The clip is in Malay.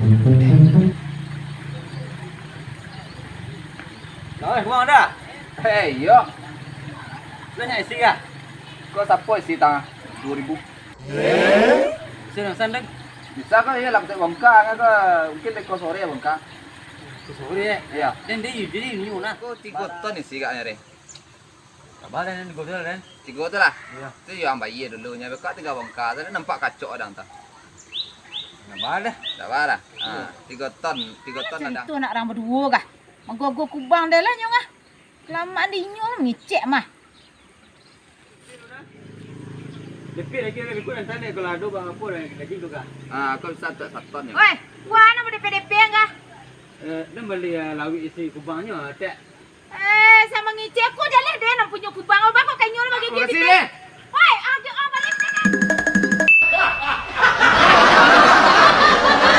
Rồi, buang dah. Hei, yo. Dah isi ah. Kau siapa isi tang 2000? Senang sandang. Bisa kan ya lakukan bangka kan ke mungkin dekor sore ya bangka. Sorry eh. Iya. Dan dia jadi ni mana? Kau 3 ton isi kayaknya deh. Abang dan gosel dan. 3 ton lah. Iya. Itu yang bayi dulu nya bekat tinggal bangka tadi nampak kacau ada entah. Abang dah. Tak apa dah. 3 ton ada. Tu nak orang berdua kah? Mago-go kubang dah lah nyong ah. Lama di nyong ngicek mah. Depi lagi lebih kurang tanya kalau ada bang apa lagi tu kah? Kau bisa tak 1 ton ya. Oi, gua nak DP kah? Dan beli lawi isi kubangnya tak. Sama ngicek aku dah lah dia nak punya kubang. Abang kau kanyol bagi Terima dia. kasih deh.